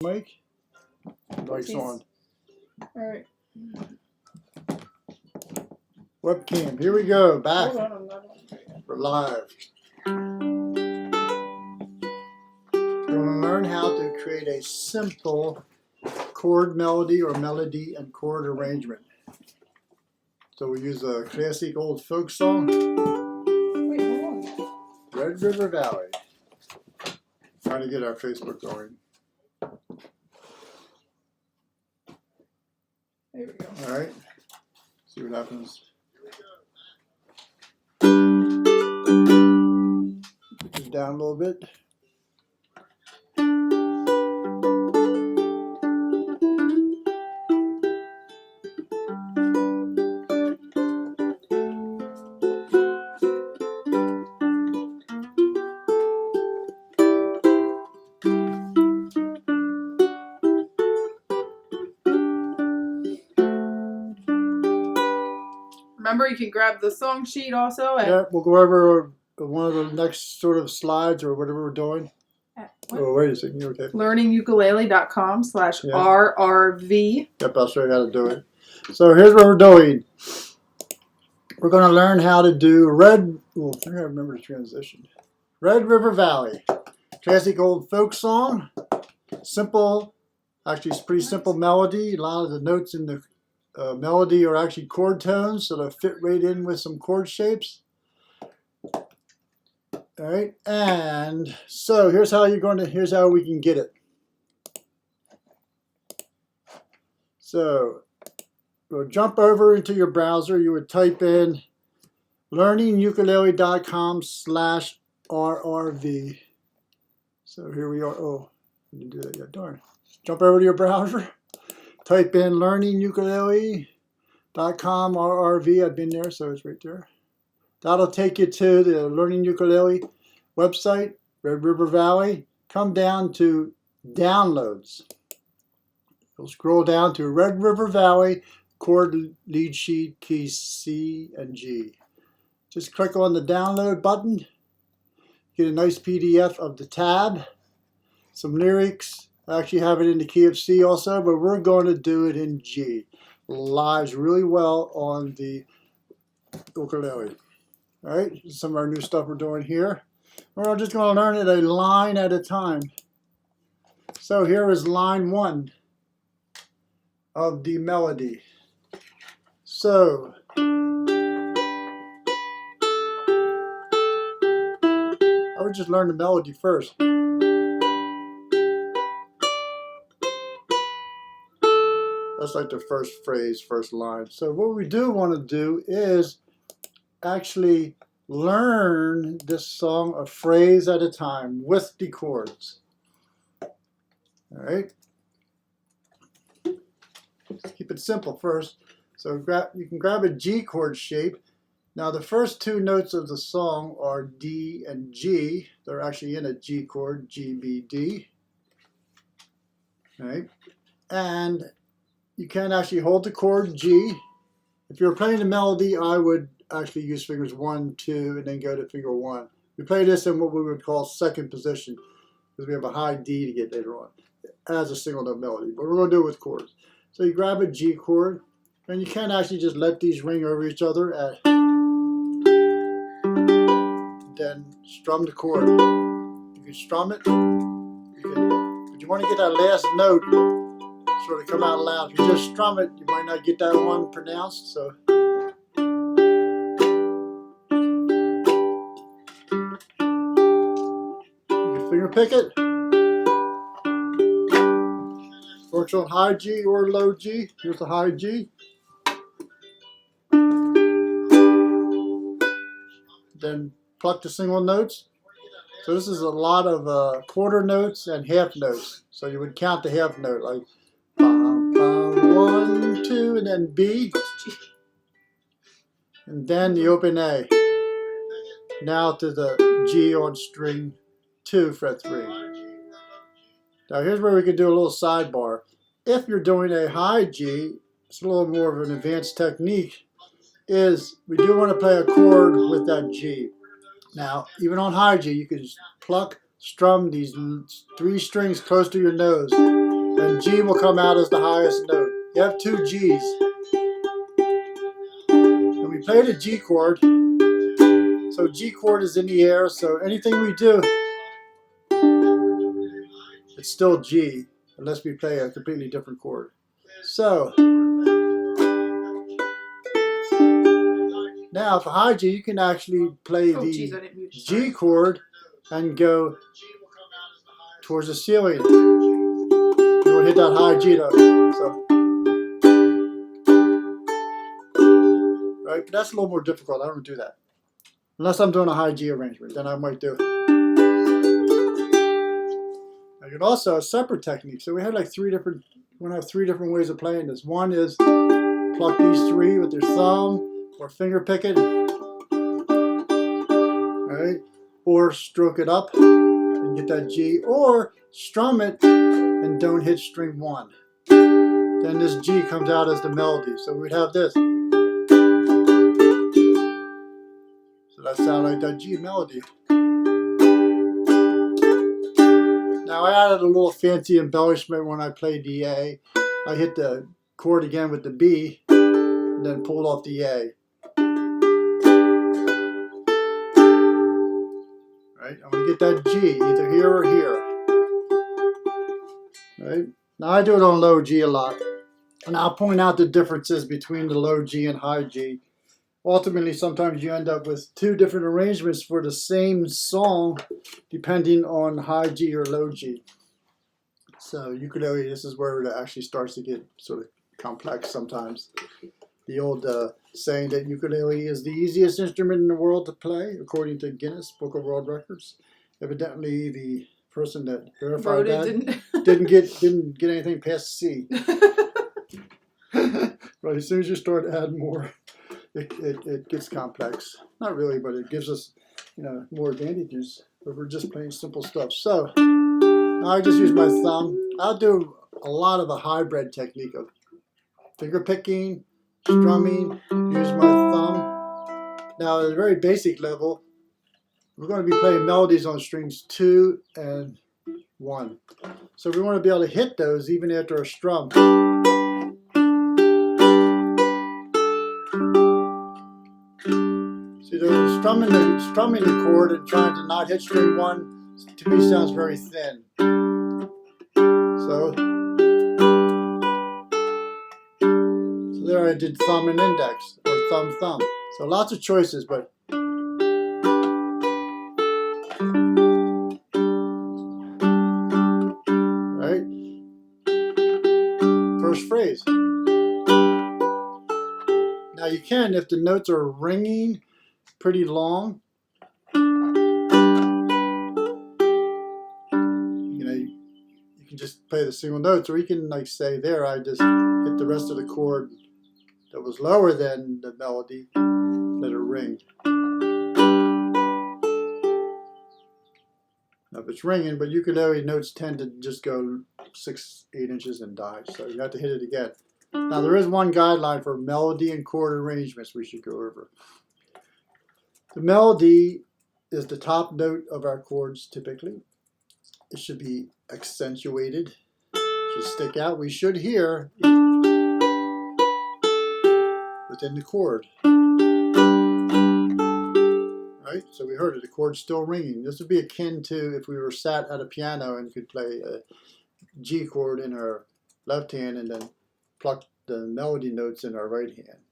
mic. Mic's on. Alright. Webcam. Here we go. Back. Hold on, We're live. We're going to learn how to create a simple chord melody or melody and chord arrangement. So we use a classic old folk song. Wait, hold on. Red River Valley. Trying to get our Facebook going. There we go. All right. See what happens. Put this down a little bit. Remember, you can grab the song sheet also. At, Yeah, we'll go over one of the next sort of slides or whatever we're doing. Oh, wait a second. You okay? learningukulele.com/RRV. Yep, I'll show you how to do it. So here's what we're doing. We're going to learn how to do Red. Oh, I gotta remember the transition. Red River Valley, classic old folk song. Simple, actually, it's pretty simple melody. A lot of the notes in the melody are actually chord tones, so they'll fit right in with some chord shapes. All right, and so here's how we can get it. So we'll jump over into your browser. You would type in learningukulele.com/RRV. So here we are. Oh, we didn't do that yet. Darn. Jump over to your browser. Type in learningukulele.com/RRV. I've been there, so it's right there. That'll take you to the Learning Ukulele website, Red River Valley. Come down to Downloads. You'll scroll down to Red River Valley, chord lead sheet, keys C and G. Just click on the download button. Get a nice PDF of the tab. Some lyrics. I actually have it in the key of C also, but we're going to do it in G. Lives really well on the ukulele. All right, some of our new stuff we're doing here. We're just going to learn it a line at a time. So here is line 1 of the melody. So I would just learn the melody first. That's like the first phrase, first line. So what we do want to do is actually learn this song a phrase at a time with the chords. All right. Let's keep it simple first. So you can grab a G chord shape. Now the first two notes of the song are D and G. They're actually in a G chord, G, B, D. All right. And you can actually hold the chord G. If you're playing the melody, I would actually use fingers 1, 2, and then go to finger 1. We play this in what we would call second position because we have a high D to get later on as a single note melody. But we're going to do it with chords. So you grab a G chord, and you can actually just let these ring over each other, then strum the chord. You can strum it, but you want to get that last note sort of come out loud. If you just strum it, you might not get that one pronounced. So you can finger pick it. Works on high G or low G. Here's the high G. Then pluck the single notes. So this is a lot of quarter notes and half notes. So you would count the half note like 1, 2, and then B, and then the open A. Now to the G on string 2, fret 3. Now here's where we can do a little sidebar. If you're doing a high G, it's a little more of an advanced technique, is we do want to play a chord with that G. Now, even on high G, you can just pluck, strum these 3 strings close to your nose. and G will come out as the highest note. You have two G's. And we play the G chord. So G chord is in the air, so anything we do, it's still G, unless we play a completely different chord. So, now for high G, you can actually play the G chord and go towards the ceiling. You want to hit that high G note. So, right, but that's a little more difficult. I don't do that. Unless I'm doing a high G arrangement, then I might do it. I can also a separate technique. So we have like three different ways of playing this. One is pluck these three with your thumb or finger pick it. Right? Or stroke it up and get that G, or strum it and don't hit string 1. Then this G comes out as the melody. So we'd have this. So that sounds like that G melody. Now I added a little fancy embellishment when I played the A. I hit the chord again with the B and then pulled off the A. Right? I'm going to get that G either here or here. Right? Now I do it on low G a lot. And I'll point out the differences between the low G and high G. Ultimately, sometimes you end up with two different arrangements for the same song depending on high G or low G. So ukulele, this is where it actually starts to get sort of complex sometimes. The old saying that ukulele is the easiest instrument in the world to play, according to Guinness Book of World Records. Evidently, the person that verified that didn't get anything past C. But as soon as you start to add more, it gets complex. Not really, but it gives us, more advantages. But we're just playing simple stuff. So now I just use my thumb. I'll do a lot of a hybrid technique of finger picking, strumming, use my thumb. Now at a very basic level, we're going to be playing melodies on strings 2 and 1. So we want to be able to hit those even after a strum. See, strumming the chord and trying to not hit string 1, to me sounds very thin. So there I did thumb and index, or thumb, thumb. So lots of choices, but right? First phrase. Now you can, if the notes are ringing pretty long, you can just play the single notes, or you can like say there, I just hit the rest of the chord that was lower than the melody, let it ring. Now if it's ringing, but ukulele notes tend to just go 6, 8 inches and die, so you have to hit it again. Now there is one guideline for melody and chord arrangements we should go over. The melody is the top note of our chords typically. It should be accentuated, it should stick out. We should hear within the chord. Right? So we heard it, the chord's still ringing. This would be akin to if we were sat at a piano and could play a G chord in our left hand and then pluck the melody notes in our right hand.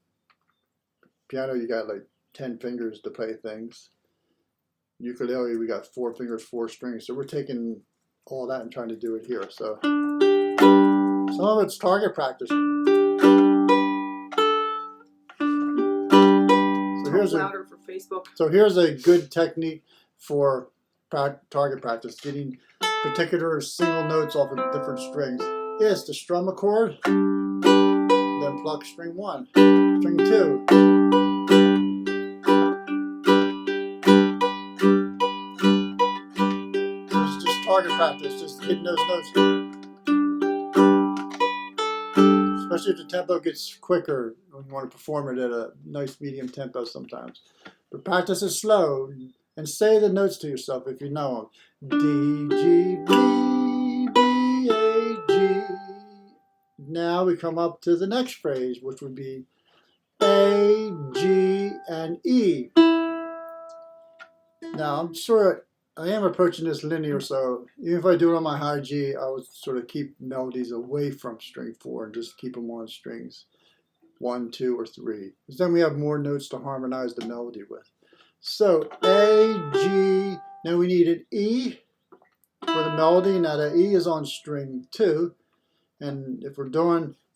Piano, you got like 10 fingers to play things. Ukulele, we got 4 fingers, 4 strings. So we're taking all that and trying to do it here. So some of it's target practice. Louder for Facebook. So here's a good technique for target practice, getting particular single notes off of different strings. Is to strum a chord, then pluck string 1, string 2. It's just target practice, just hitting those notes. Especially if the tempo gets quicker, when you want to perform it at a nice medium tempo sometimes. But practice it slow and say the notes to yourself if you know them. D, G, B, B, A, G. now we come up to the next phrase, which would be A, G, and E. Now, I'm sure I am approaching this linear, so even if I do it on my high G, I would sort of keep melodies away from string 4 and just keep them on strings 1, 2, or 3. Because then we have more notes to harmonize the melody with. So A, G, now we need an E for the melody. Now the E is on string 2. And if we're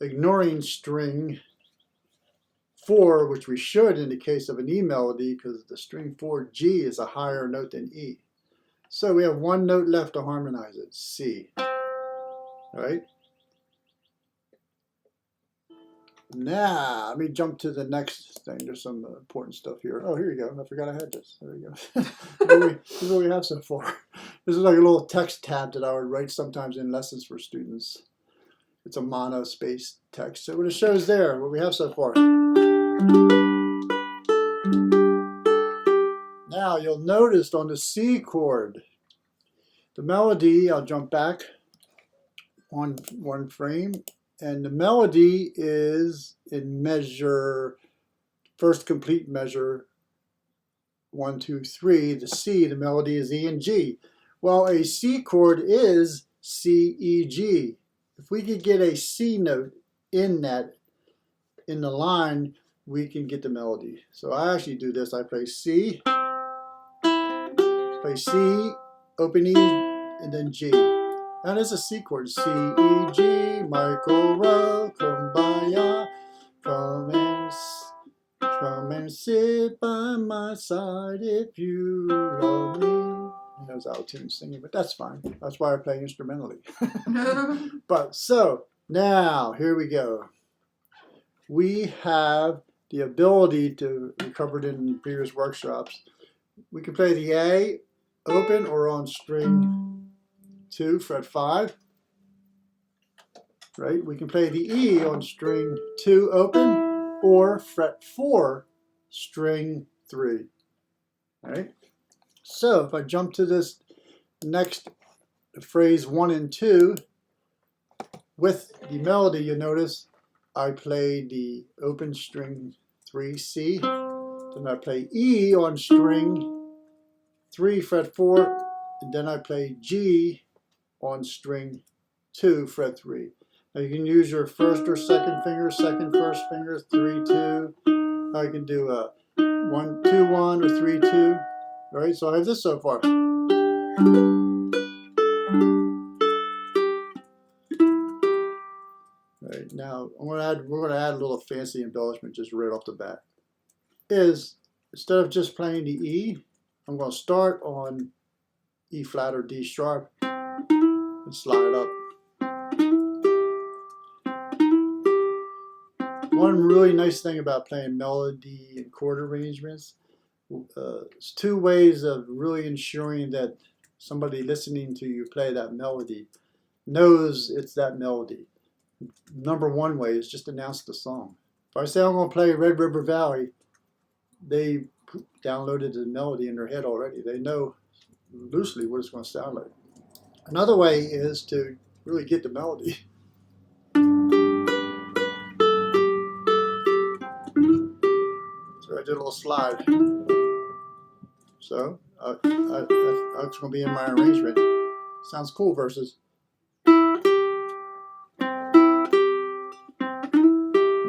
ignoring string 4, which we should in the case of an E melody, because the string 4 G is a higher note than E. So we have one note left to harmonize it, C. All right? Now, let me jump to the next thing. There's some important stuff here. Oh, here you go. I forgot I had this. There you go. This is what we have so far. This is like a little text tab that I would write sometimes in lessons for students. It's a mono-space text. So what it shows there, what we have so far. Now, you'll notice on the C chord, the melody, I'll jump back one frame. And the melody is in measure, first complete measure, 1, 2, 3. The C, the melody is E and G. Well, a C chord is C, E, G. If we could get a C note in the line, we can get the melody. So I actually do this. I play C, open E, and then G. That is a C chord. C, E, G, Michael Rowe, Kumbaya, come and sit by my side if you love me. That was out of tune singing, but that's fine. That's why I play instrumentally. But so, now, here we go. We have the ability to, we covered in previous workshops, we can play the A open or on string 2, fret 5, right? We can play the E on string 2 open or fret 4, string 3, right? So if I jump to this next phrase 1 and 2, with the melody, you notice I play the open string 3 C, then I play E on string 3, fret 4, and then I play G on string 2, fret 3. Now you can use your first or second finger, second, first finger, 3, 2. I can do a 1, 2, 1 or 3, 2. All right, so I have this so far. All right, now we're going to add a little fancy embellishment just right off the bat. Instead of just playing the E, I'm going to start on E flat or D sharp and slide up. One really nice thing about playing melody and chord arrangements, there's 2 ways of really ensuring that somebody listening to you play that melody knows it's that melody. Number 1 way is just announce the song. If I say I'm going to play Red River Valley, they downloaded the melody in their head already. They know loosely what it's going to sound like. Another way is to really get the melody. So I did a little slide. So that's going to be in my arrangement. Sounds cool versus.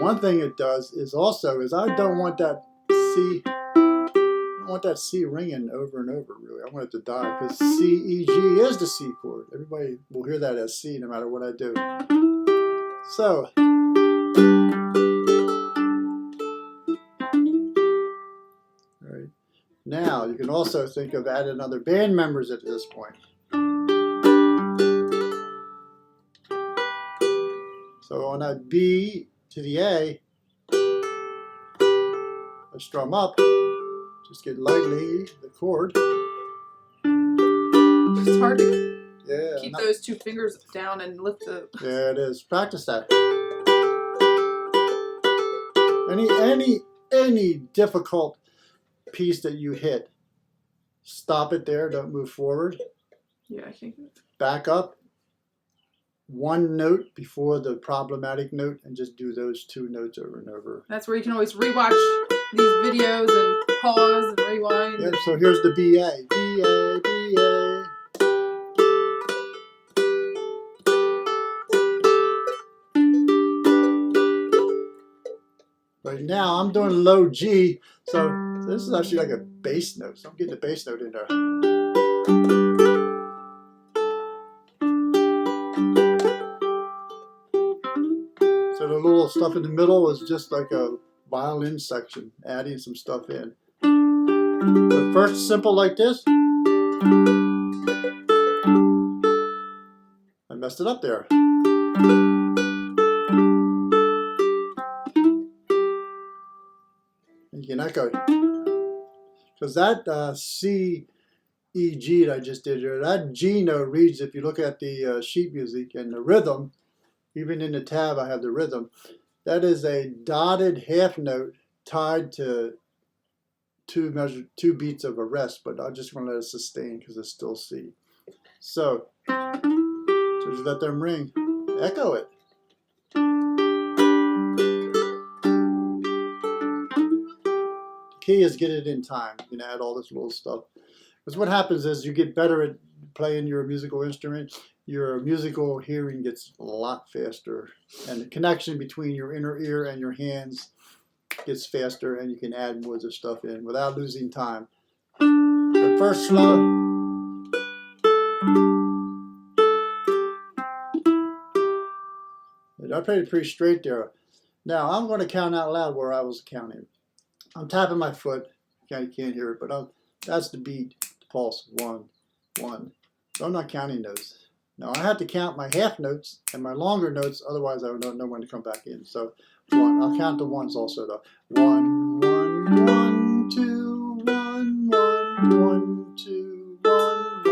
One thing it does is I don't want that C ringing over and over, really. I want it to die, because C, E, G is the C chord. Everybody will hear that as C no matter what I do. So, all right. Now, you can also think of adding other band members at this point. So on that B to the A, I strum up, just get lightly the chord. It's hard to keep those 2 fingers down and lift the... Yeah, it is. Practice that. Any difficult piece that you hit, stop it there. Don't move forward. Yeah, I think. Back up one note before the problematic note and just do those two notes over and over. That's where you can always rewatch these videos and pause and rewind. Yep, so here's the BA. BA, BA. Right now I'm doing low G, so this is actually like a bass note. So I'm getting the bass note in there. So the little stuff in the middle is just like a violin section, adding some stuff in. But first, simple like this. I messed it up there. You can echo. Because that C, E, G that I just did here, that G note reads, if you look at the sheet music and the rhythm, even in the tab I have the rhythm, that is a dotted half note tied to two beats of a rest, but I just want to let it sustain because it's still C. So just let them ring. Echo it. The key is get it in time. You can add all this little stuff. Because what happens is you get better at playing your musical instrument, your musical hearing gets a lot faster, and the connection between your inner ear and your hands gets faster, and you can add more of the stuff in without losing time. But first, slow. I played it pretty straight there. Now I'm going to count out loud where I was counting. I'm tapping my foot. You can't hear it, but that's the beat, the pulse. 1, 1. So I'm not counting those. Now I have to count my half notes and my longer notes, otherwise I don't know when to come back in. So 1. I'll count the ones also though. 1, 1, 1, 2, 1, 1, 1, 2, 1,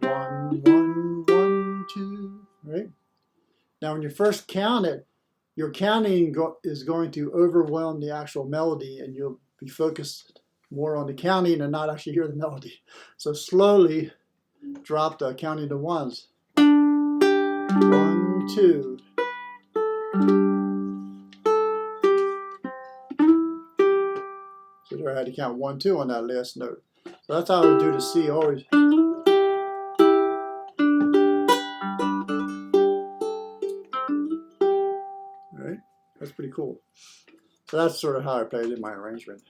1, 1, 1, 2. Right? Now when you first count it, your counting is going to overwhelm the actual melody, and you'll be focused more on the counting and not actually hear the melody. So slowly drop the counting to ones. 1, 2. So there I had to count 1, 2 on that last note. So that's how I would do the C always. Alright, that's pretty cool. So that's sort of how I played in my arrangement.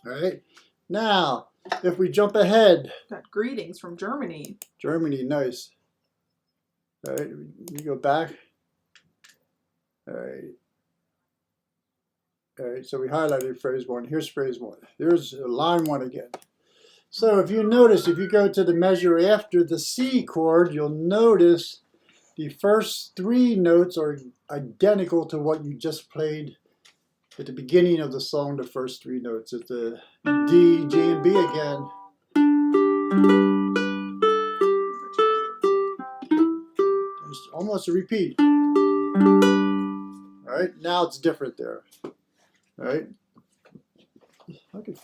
Alright, now if we jump ahead. Got greetings from Germany. Germany, nice. Alright, we go back. Alright. Alright, so we highlighted phrase 1. Here's phrase 1. There's line 1 again. So if you notice, if you go to the measure after the C chord, you'll notice the first 3 notes are identical to what you just played at the beginning of the song. The first 3 notes. It's the D, G, and B again. It's almost a repeat. Alright, now it's different there. Alright. I could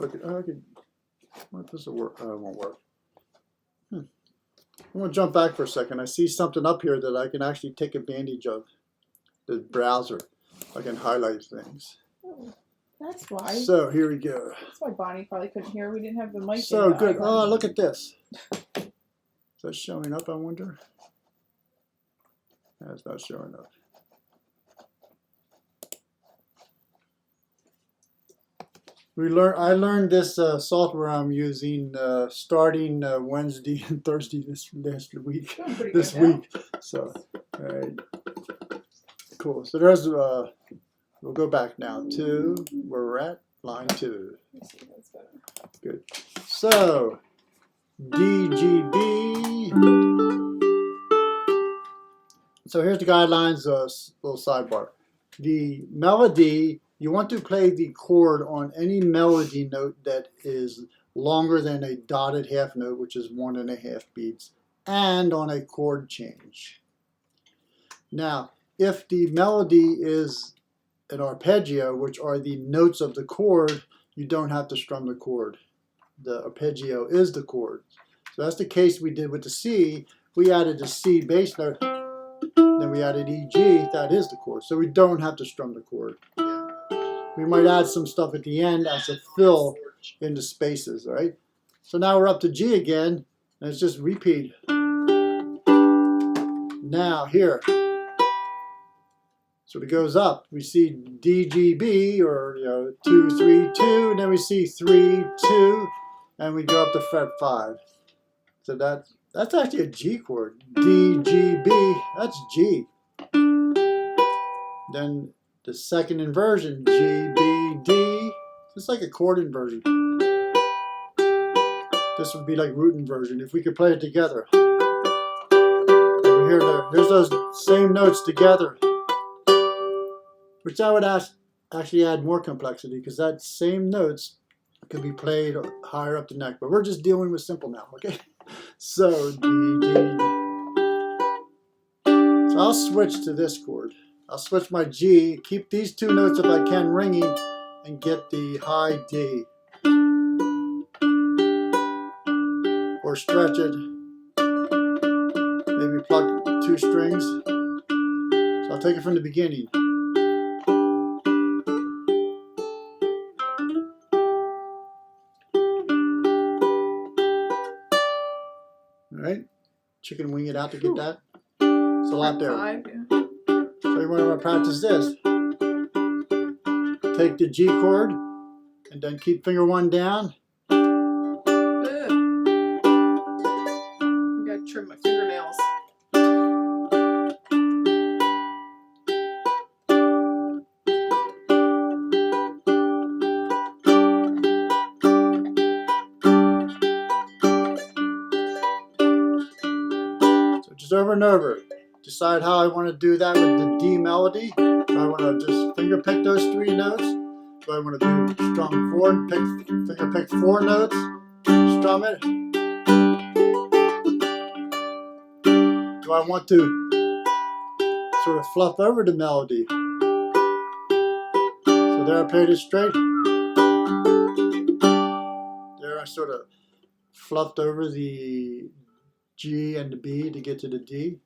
what does it work? Oh, it won't work. I'm going to jump back for a second. I see something up here that I can actually take advantage of. The browser. I can highlight things. Oh, that's why. So here we go. That's why Bonnie probably couldn't hear. We didn't have the mic. So good. Oh, look at this. Is that showing up, I wonder? That's not showing up. I learned this software I'm using starting Wednesday and Thursday this week. So, all right, cool. So there's we'll go back now to where we're at, line 2. Good. So D, G, B. So here's the guidelines. Little sidebar. The melody. You want to play the chord on any melody note that is longer than a dotted half note, which is 1.5 beats, and on a chord change. Now, if the melody is an arpeggio, which are the notes of the chord, you don't have to strum the chord. The arpeggio is the chord. So that's the case we did with the C. We added the C bass note, then we added E, G. That is the chord. So we don't have to strum the chord. We might add some stuff at the end as a fill in the spaces, all right? So now we're up to G again, and it's just repeat. Now here. So it goes up. We see D, G, B, or 2, 3, 2, and then we see 3, 2, and we go up to fret 5. So that's actually a G chord. D, G, B, that's G. Then the second inversion, G, B, D, it's like a chord inversion. This would be like root inversion if we could play it together. Here's those same notes together, which I would actually add more complexity because that same notes can be played higher up the neck. But we're just dealing with simple now, okay? So D, D. So I'll switch to this chord. I'll switch my G, keep these two notes if I can ringing, and get the high D. Or stretch it. Maybe pluck 2 strings. So I'll take it from the beginning. Alright, chicken wing it out to get that. It's a lot there. 5, yeah. So you want to practice this. Take the G chord and then keep finger 1 down. I gotta trim my fingernails. So just over and over. Decide how I want to do that with the D melody. Do I want to just finger pick those 3 notes? Do I want to do strum 4, finger pick 4 notes, strum it? Do I want to sort of fluff over the melody? So there I played it straight. There I sort of fluffed over the G and the B to get to the D.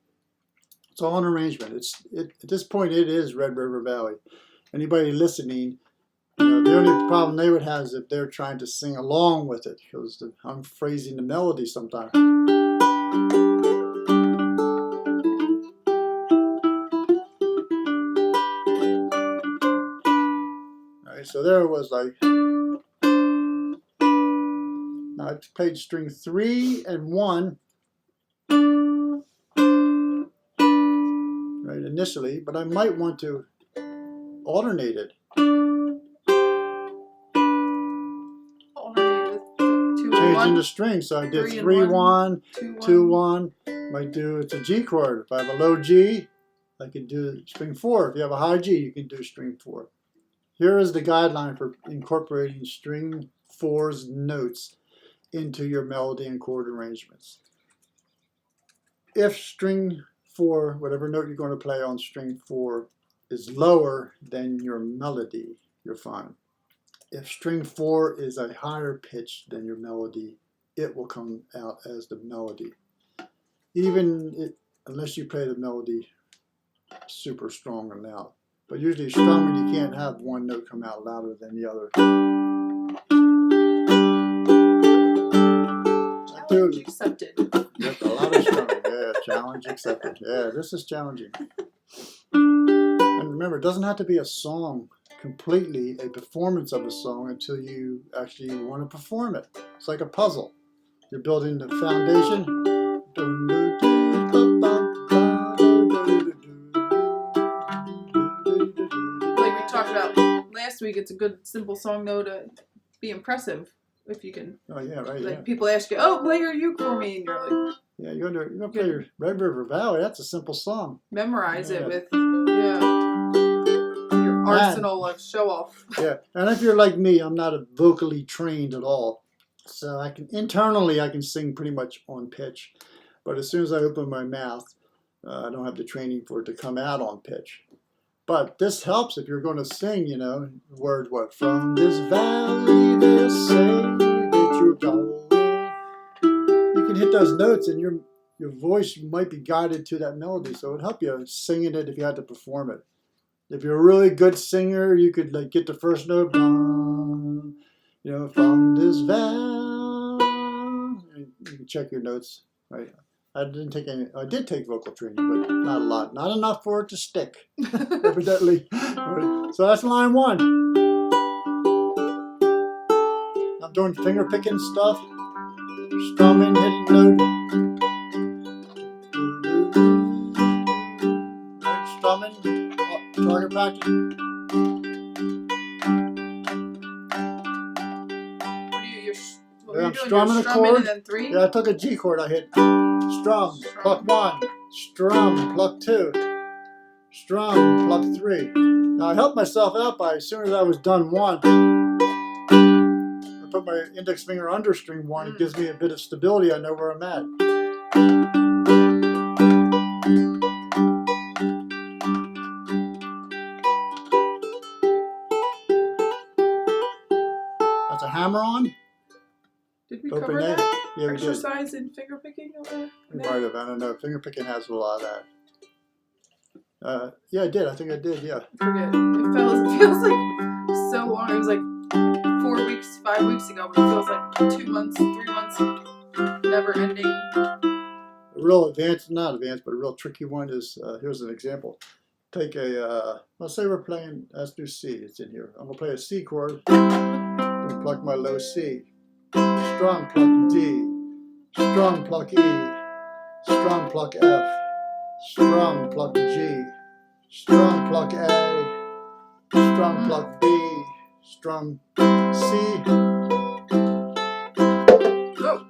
It's all an arrangement. At this point, it is Red River Valley. Anybody listening, the only problem they would have is if they're trying to sing along with it, because I'm phrasing the melody sometimes. All right, so there it was like. Now I played string 3 and 1. Right, initially, but I might want to alternate it. Alternate with 2 and 1. Changing the string, so I did 3 1, 2 1. Might do it's a G chord. If I have a low G, I can do string 4. If you have a high G, you can do string 4. Here is the guideline for incorporating string 4's notes into your melody and chord arrangements. If string 4, whatever note you're going to play on string 4, is lower than your melody, you're fine. If string 4 is a higher pitch than your melody, it will come out as the melody. Unless you play the melody super strong and loud. But usually strumming, you can't have one note come out louder than the other. Challenge accepted. That's a lot of strumming. Yeah, challenge accepted. Yeah, this is challenging. And remember, it doesn't have to be a song completely, a performance of a song until you actually want to perform it. It's like a puzzle. You're building the foundation. Like we talked about last week, it's a good simple song though to be impressive if you can. Oh yeah, right. Like Yeah. people ask you, "Oh, play your uke for me," and you're like, Yeah, you're gonna play your Red River Valley. That's a simple song. memorize it Yeah. with your arsenal of show off. Yeah, and if you're like me, I'm not vocally trained at all, so I can sing pretty much on pitch, but as soon as I open my mouth, I don't have the training for it to come out on pitch. But this helps if you're going to sing, word what? From this valley they say that you're going. You you can hit those notes, and your voice might be guided to that melody, so it would help you singing it if you had to perform it. If you're a really good singer, you could like get the first note, you know, from this valley. You can check your notes, right? I didn't take any. I did take vocal training, but not a lot, not enough for it to stick, evidently. Right. So that's line 1. I'm doing finger picking stuff, strumming, hitting note, right, strumming, target practice. What I'm you're doing, strumming you're a strumming chord. and then 3? Yeah, I took a G chord. I hit strum, pluck 1, strum, pluck 2, strum, pluck 3. Now I helped myself out by, as soon as I was done 1, I put my index finger under string 1. It gives me a bit of stability. I know where I'm at. That's a hammer on. Did we Open cover A. that Yeah, we did. exercise in finger picking over We there? might have. I don't know. Finger picking has a lot of that. Yeah, I did. I think I did. Yeah. I forget. It feels like so long. It was like 4 weeks, 5 weeks ago, but it feels like 2 months, 3 months, never ending. A real advanced, not advanced, but a real tricky one is, here's an example. Take a, let's say we're playing, let's do C, it's in here. I'm going to play a C chord, and pluck my low C. Strum, pluck D. Strum, pluck E. Strum, pluck F. Strum, pluck G. Strum, pluck A. Strum, pluck B. Strum, C. Go!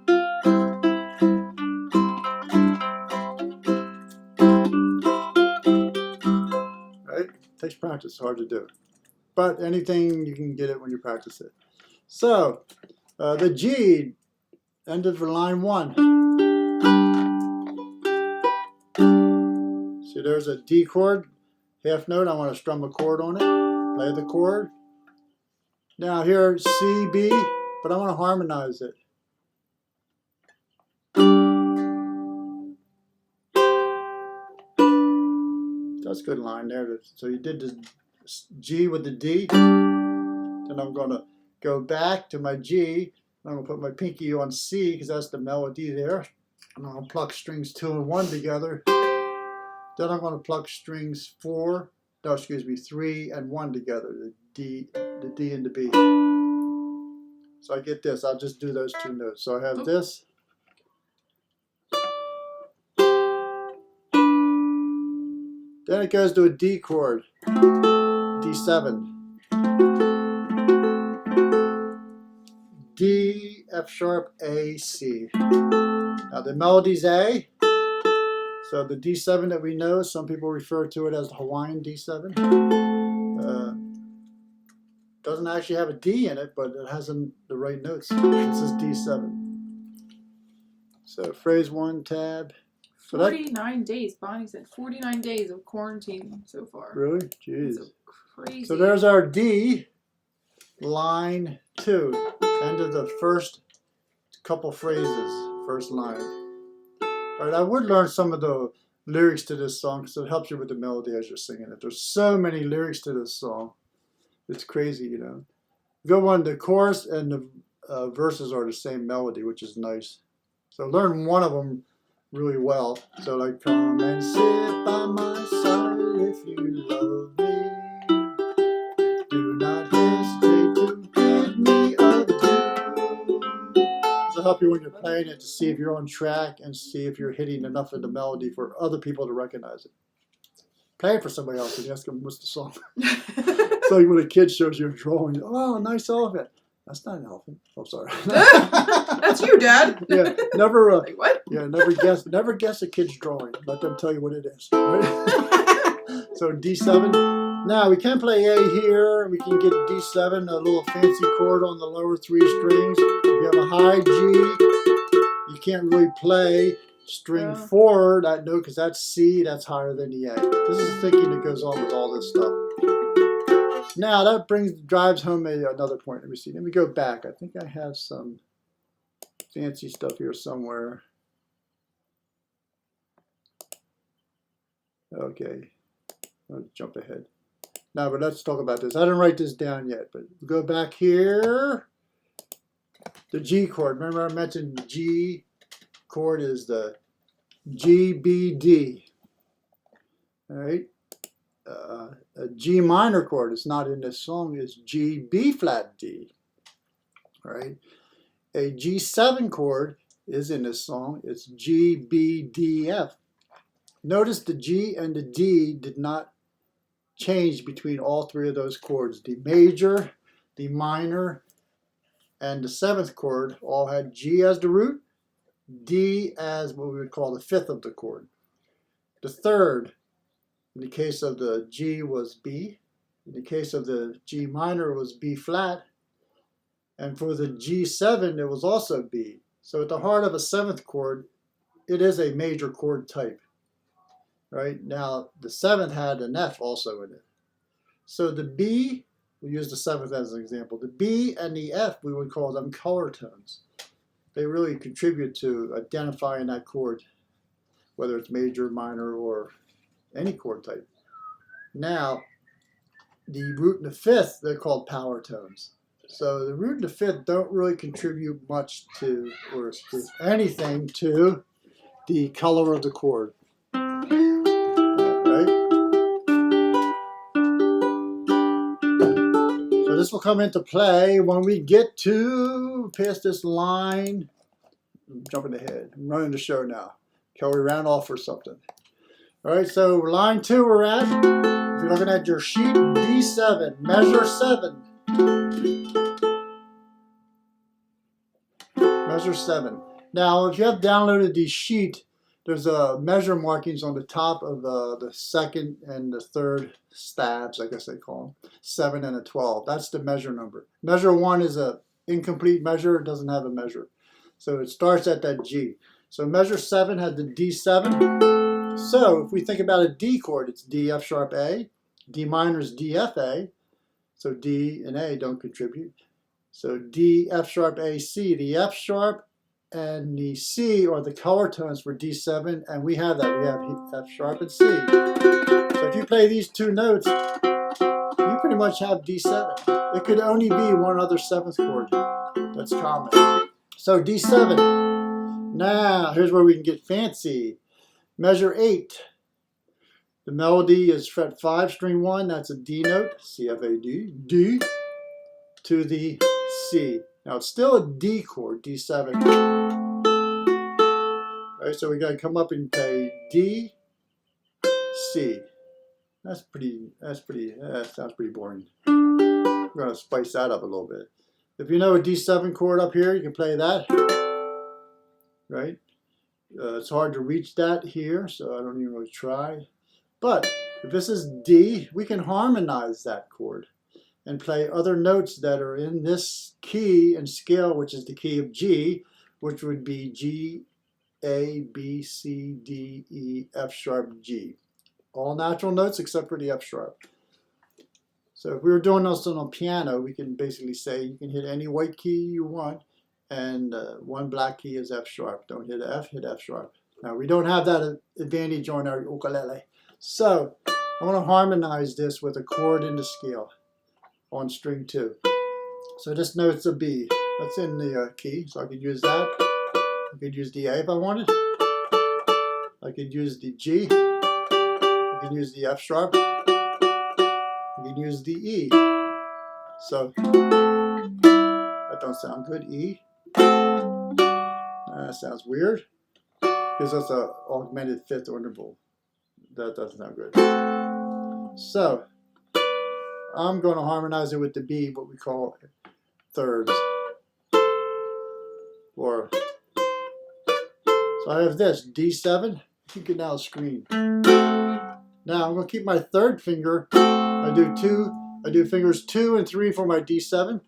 Right? Takes practice, it's hard to do. But anything, you can get it when you practice it. So, the G ended for line 1. See, there's a D chord, half note. I want to strum a chord on it, play the chord. Now here, C, B, but I want to harmonize it. That's a good line there. So you did the G with the D. Then I'm going to go back to my G. I'm going to put my pinky on C because that's the melody there. And I'm going to pluck strings 2 and 1 together. Then I'm going to pluck strings 3 and 1 together, the D and the B. So I get this. I'll just do those 2 notes. So I have this. Then it goes to a D chord, D7. D, F sharp, A, C. Now the melody's A. So the D7 that we know, some people refer to it as the Hawaiian D7. Doesn't actually have a D in it, but it has the right notes. This is D7. So phrase 1, tab. So 49 days. Bonnie said 49 days of quarantine so far. Really? Jeez. So crazy. So there's our D, line 2. End of the first couple phrases, first line. All right, I would learn some of the lyrics to this song because it helps you with the melody as you're singing it. There's so many lyrics to this song. It's crazy, you know. Good one, the chorus and the verses are the same melody, which is nice. So learn one of them really well. So like, come and sit by my side if you love me. Do not hesitate to bid me adieu. This will help you when you're playing it to see if you're on track and see if you're hitting enough of the melody for other people to recognize it. Play it for somebody else and ask them what's the song. It's like when a kid shows you a drawing. Oh, nice elephant. That's not an elephant. Oh, sorry. That's you, Dad. Yeah, never. Like, what? Yeah, never guess a kid's drawing. Let them tell you what it is. Right? So D7. Now we can play A here. We can get D7, a little fancy chord on the lower 3 strings. If you have a high G, you can't really play string 4 that note because that's C. That's higher than the A. This is the thinking that goes on with all this stuff. Now that drives home another point. Let me see. Let me go back. I think I have some. fancy stuff here somewhere. Okay, I'll jump ahead. Now, but let's talk about this. I didn't write this down yet, but go back here. The G chord. Remember I mentioned the G chord is the G, B, D. All right. A G minor chord is not in this song. It's G, B flat, D. All right. A G7 chord is in this song. It's G, B, D, F. Notice the G and the D did not change between all three of those chords. The major, the minor, and the 7th chord all had G as the root, D as what we would call the 5th of the chord. The 3rd, in the case of the G, was B. In the case of the G minor, it was B flat. And for the G7, it was also B. So at the heart of a 7th chord, it is a major chord type. Right? Now, the 7th had an F also in it. So the B, we use the 7th as an example. The B and the F, we would call them color tones. They really contribute to identifying that chord, whether it's major, minor, or any chord type. Now, the root and the 5th, they're called power tones. So the root and the 5th don't really contribute much to, or anything to, the color of the chord. So this will come into play when we get to past this line. I'm jumping ahead. I'm running the show now. Kelly ran off or something. All right, so line 2 we're at. If you're looking at your sheet, D7, measure 7. Measure 7. Now, if you have downloaded the sheet, there's measure markings on the top of the 2nd and the 3rd stabs, I guess they call them. 7 and a 12. That's the measure number. Measure 1 is an incomplete measure. It doesn't have a measure. So it starts at that G. So measure 7 had the D7. So if we think about a D chord, it's D, F sharp, A. D minor is D, F, A. So D and A don't contribute. So D, F sharp, A, C. The F sharp and the C are the color tones for D7, and we have that. We have F sharp and C. So if you play these two notes, you pretty much have D7. It could only be one other 7th chord that's common. So D7. Now, here's where we can get fancy. Measure 8. The melody is fret 5, string 1. That's a D note, C, F, A, D, D, to the C. Now, it's still a D chord, D7. All right, so we got to come up and play D, C. That sounds pretty boring. We're going to spice that up a little bit. If you know a D7 chord up here, you can play that. Right? It's hard to reach that here, so I don't even really try. But if this is D, we can harmonize that chord and play other notes that are in this key and scale, which is the key of G, which would be G, A, B, C, D, E, F sharp, G. All natural notes except for the F sharp. So if we were doing this on a piano, we can basically say you can hit any white key you want, and one black key is F sharp. Don't hit F, hit F sharp. Now we don't have that advantage on our ukulele. So I want to harmonize this with a chord in the scale on string 2. So this note's a B. That's in the key, so I could use that. I could use the A if I wanted. I could use the G. I could use the F sharp. I could use the E. So that don't sound good. E. That sounds weird because that's an augmented 5th interval. That doesn't sound good. So I'm going to harmonize it with the B, what we call thirds. So I have this D7. You can now screen. Now I'm going to keep my 3rd finger. I do fingers 2 and 3 for my D7.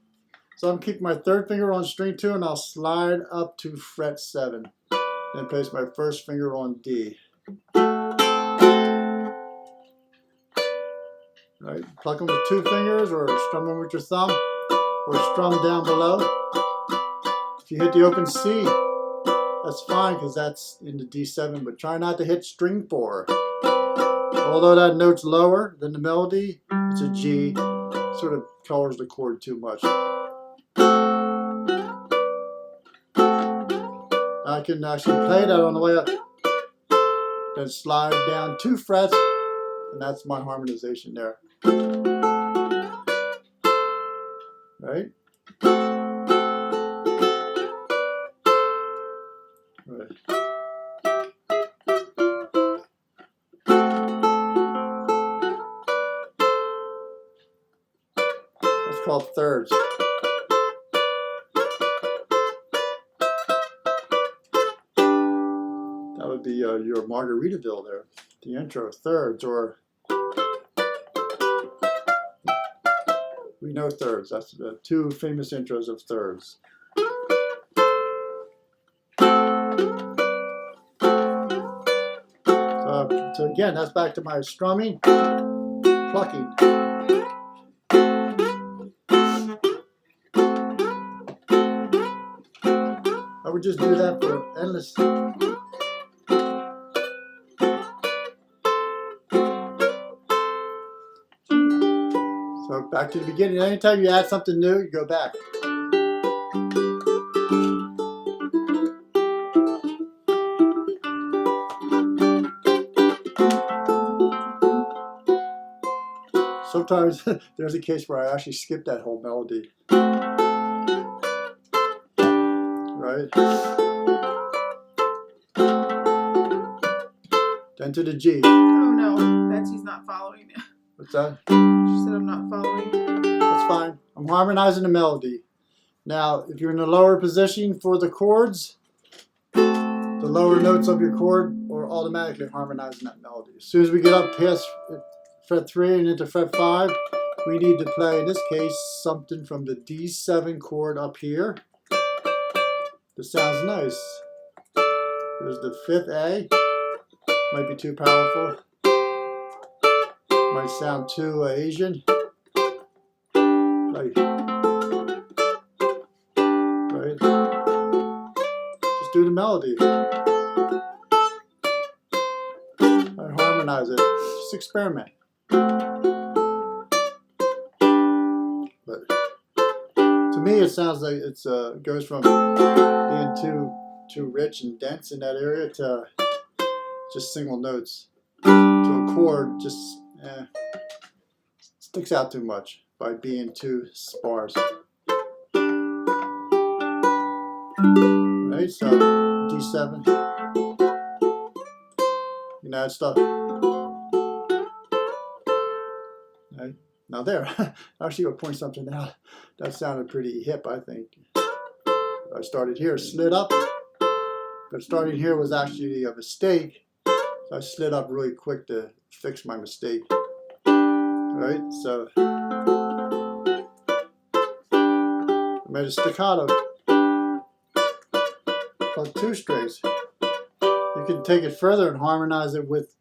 So I'm keeping my 3rd finger on string 2, and I'll slide up to fret 7. Then place my 1st finger on D. Right, pluck them with 2 fingers, or strum them with your thumb, or strum down below. If you hit the open C, that's fine because that's in the D7, but try not to hit string 4. Although that note's lower than the melody, it's a G. Sort of colors the chord too much. I can actually play that on the way up, then slide down 2 frets, and that's my harmonization there. Right? Right. That's called thirds. That would be your Margaritaville there, the intro, thirds, or we know thirds. That's the 2 famous intros of thirds. So again, that's back to my strumming, plucking. I would just do that for endless. So back to the beginning. Anytime you add something new, you go back. Sometimes there's a case where I actually skip that whole melody. Right? Then to the G. Oh no, Betsy's not following it. What's that? She said I'm not following. That's fine. I'm harmonizing the melody. Now, if you're in the lower position for the chords, the lower notes of your chord are automatically harmonizing that melody. As soon as we get up past fret 3 and into fret 5, we need to play, in this case, something from the D7 chord up here. This sounds nice. There's the 5th A. Might be too powerful. Might sound too Asian. Right. Right. Just do the melody. I harmonize it. Just experiment. But to me, it sounds like it goes from being too rich and dense in that area to just single notes to a chord. Just sticks out too much by being too sparse. Right, so D7. You know, stuff. Right. Now there, actually I'll point something out. That sounded pretty hip, I think. I started here, slid up, but starting here was actually a mistake. So I slid up really quick to fix my mistake. Right, so I made a staccato. Plus 2 strings. You can take it further and harmonize it with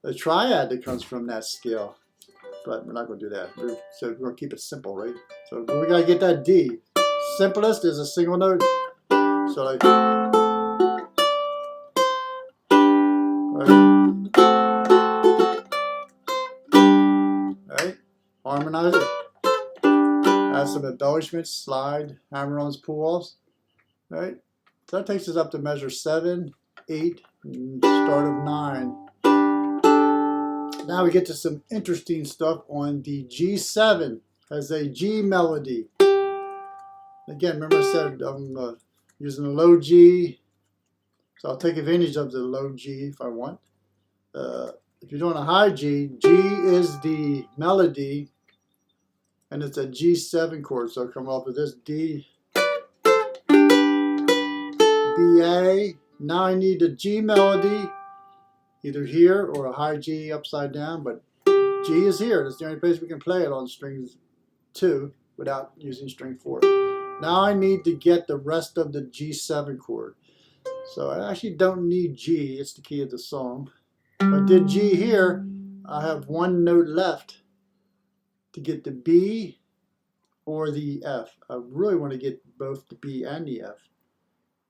a triad that comes from that scale. But we're not going to do that. So we're going to keep it simple, right? So we got to get that D. Simplest is a single note. So like, right? Harmonize it. Add some embellishments, slide, hammer-ons, pull-offs. Right? So that takes us up to measure 7, 8, and start of 9. Now we get to some interesting stuff on the G7 as a G melody. Again, remember I said I'm using a low G, so I'll take advantage of the low G if I want. If you're doing a high G, G is the melody, and it's a G7 chord, so I'll come off of this D, B, A. Now I need the G melody, either here or a high G upside down, but G is here. That's the only place we can play it on strings 2 without using string 4. Now I need to get the rest of the G7 chord. So I actually don't need G, it's the key of the song. If I did G here, I have 1 note left to get the B or the F. I really want to get both the B and the F.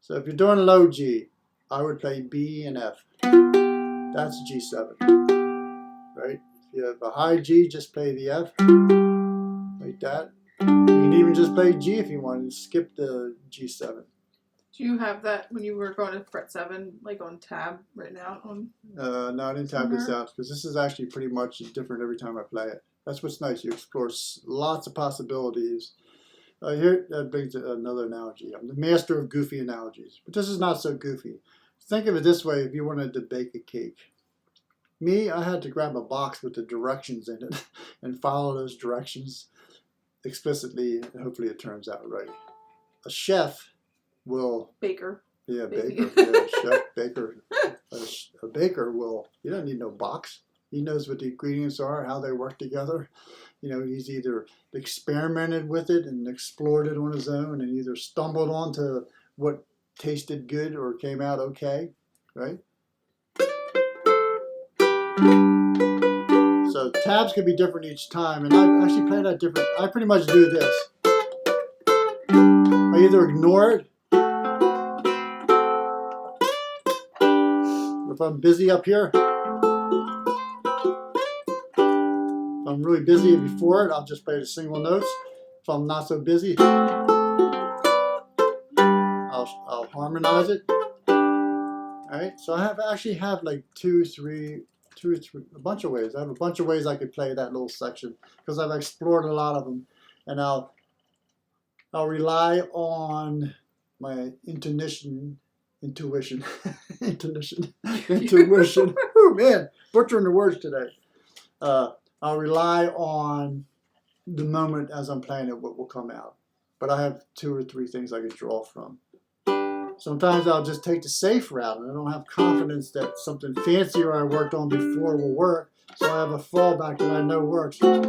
So if you're doing low G, I would play B and F. That's G7, right? If you have a high G, just play the F, like that. You can even just play G if you want and skip the G7. Do you have that when you were going to fret 7, like on tab written out on? No, I didn't tab this out because this is actually pretty much different every time I play it. That's what's nice. You explore lots of possibilities. Here, that brings another analogy. I'm the master of goofy analogies, but this is not so goofy. Think of it this way: if you wanted to bake a cake, me, I had to grab a box with the directions in it and follow those directions explicitly, and hopefully it turns out right. A chef will... Baker. Yeah, baker. Yeah, chef, baker. A baker will... He doesn't need no box. He knows what the ingredients are, how they work together. You know, he's either experimented with it and explored it on his own and either stumbled onto what tasted good or came out okay, right? So tabs could be different each time, and I actually play that different. I pretty much do this. I either ignore it, if I'm busy up here, if I'm really busy before it, I'll just play the single notes. If I'm not so busy, I'll harmonize it. All right, so I actually have like two or three, a bunch of ways. I have a bunch of ways I could play that little section because I've explored a lot of them, and I'll rely on my intuition. Oh man, butchering the words today. I'll rely on the moment as I'm playing it, what will come out. But I have 2 or 3 things I could draw from. Sometimes I'll just take the safe route, and I don't have confidence that something fancier I worked on before will work, so I have a fallback that I know works. So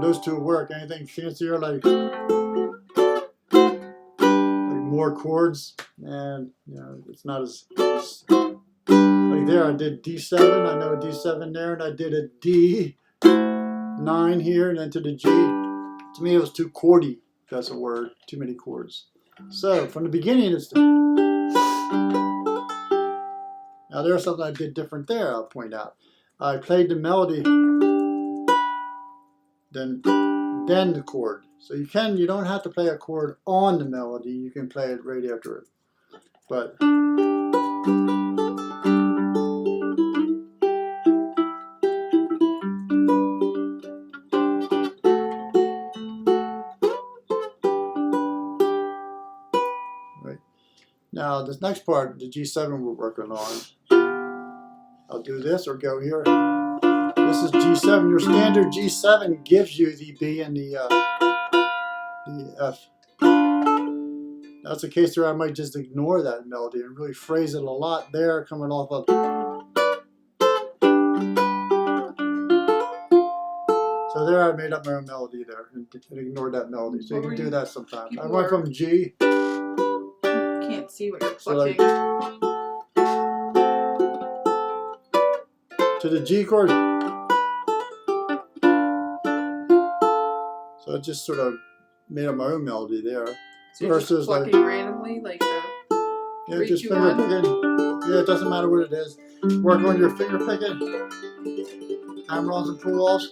those two work. Anything fancier like more chords, and you know, it's not as like there. I did D7. I know a D7 there, and I did a D9 here, and then to the G. To me, it was too chordy. If that's a word. Too many chords. So from the beginning, it's now there's something I did different there. I'll point out. I played the melody, then the chord. So you don't have to play a chord on the melody. You can play it right after it. But right now, this next part, the G7 we're working on. I'll do this or go here. This is G7. Your standard G7 gives you the B and the F. That's a case where I might just ignore that melody and really phrase it a lot there, coming off of. So there I made up my own melody there and ignored that melody. So you can do that sometimes. I went from G. Can't see what you're plucking. To the G chord. So I just sort of made up my own melody there. So you're just plucking randomly, like the yeah, just finger picking. Yeah, it doesn't matter what it is. Work on your finger picking, hammer-ons and pull-offs.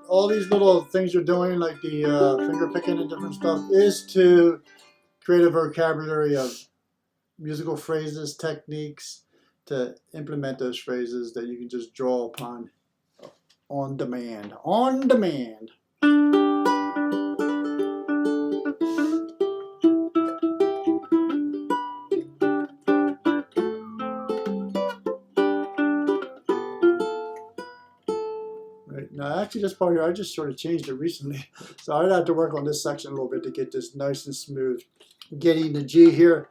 All these little things you're doing, like the finger picking and different stuff, is to create a vocabulary of musical phrases, techniques, to implement those phrases that you can just draw upon on demand. On demand. Right. Now, actually, this part here, I just sort of changed it recently. So I'd have to work on this section a little bit to get this nice and smooth. Getting the G here.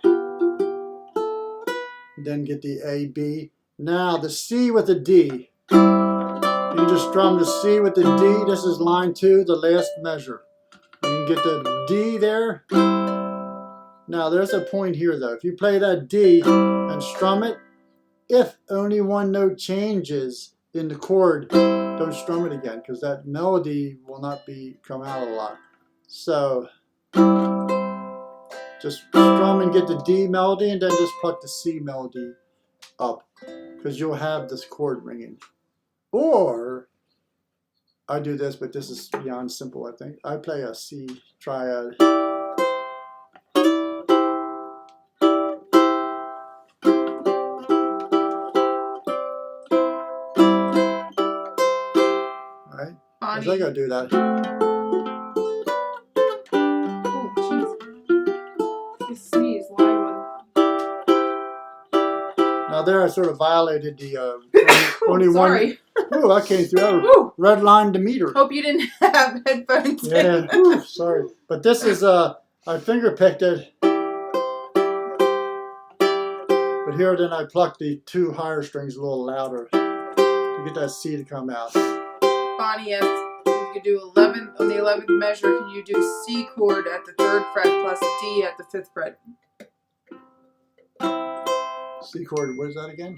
Then get the A, B. Now, the C with the D. You just strum the C with the D. This is line 2, the last measure. You can get the D there. Now, there's a point here, though. If you play that D and strum it, if only one note changes in the chord, don't strum it again because that melody will not come out a lot. So just strum and get the D melody and then just pluck the C melody up because you'll have this chord ringing. Or I do this, but this is beyond simple, I think. I play a C triad. Alright? I think I do that. Oh, jeez. This C is loud one. Now there I sort of violated the only Sorry. one. Ooh, I came through. I redlined the meter. Hope you didn't have headphones. Yeah, ooh, sorry. But this is, I finger picked it. But here then I plucked the 2 higher strings a little louder to get that C to come out. Bonnie asked if you could do 11th, on the 11th measure, can you do C chord at the 3rd fret plus D at the 5th fret? C chord, what is that again?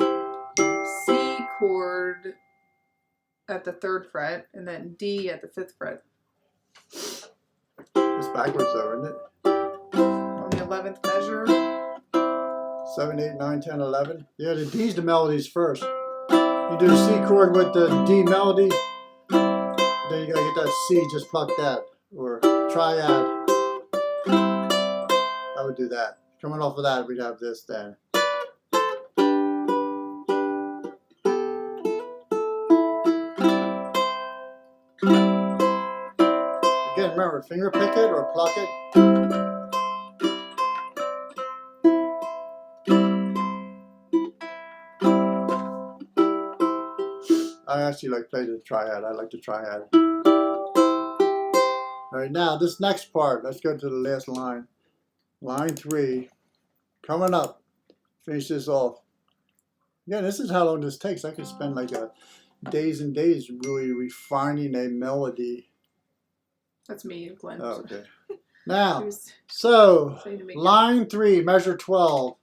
C chord at the 3rd fret and then D at the 5th fret. It's backwards though, isn't it? On the 11th measure. 7, 8, 9, 10, 11. Yeah, the D's the melodies first. You do the C chord with the D melody, then you gotta get that C, just pluck that. Or triad. I would do that. Coming off of that, we'd have this then. Again, remember, finger pick it or pluck it. I actually like play the triad. I like the triad. All right, now this next part, let's go to the last line. Line 3, coming up. Finish this off. Again, this is how long this takes. I could spend like days and days really refining a melody. That's me, Glenn. Oh, okay. Now, so line 3, measure 12.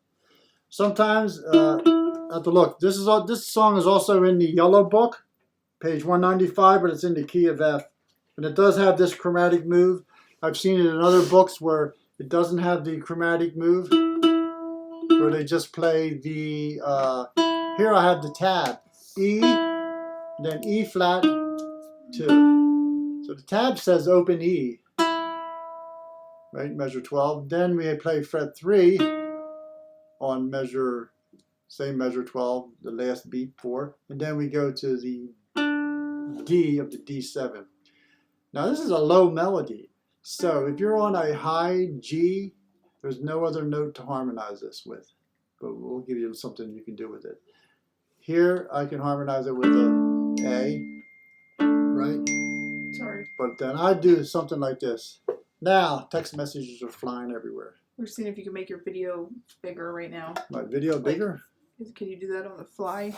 Sometimes have to look. This song is also in the yellow book, page 195, but it's in the key of F. And it does have this chromatic move. I've seen it in other books where it doesn't have the chromatic move, where they just play the, here I have the tab, E, then E flat, 2. So the tab says open E, right, measure 12. Then we play fret 3 on measure, same measure 12, the last beat 4, and then we go to the D of the D7. Now this is a low melody, so if you're on a high G, there's no other note to harmonize this with, but we'll give you something you can do with it. Here I can harmonize it with a A, right? Sorry. But then I do something like this. Now text messages are flying everywhere. We're seeing if you can make your video bigger right now. My video bigger? Can you do that on the fly?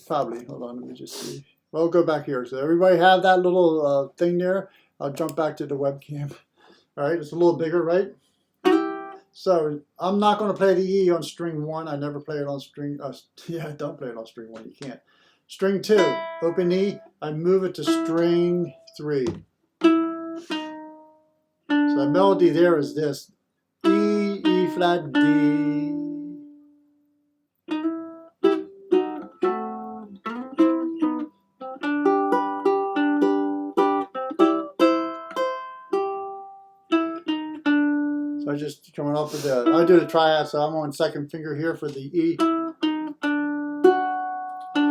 Probably. Hold on, let me just see. Well, go back here. So everybody have that little thing there. I'll jump back to the webcam. All right, it's a little bigger, right? So I'm not going to play the E on string 1. I never play it on string, yeah, don't play it on string 1. You can't. String 2, open E. I move it to string 3. So the melody there is this. E, E flat, D. So I just coming off of the, I do the triad, so I'm on second finger here for the E.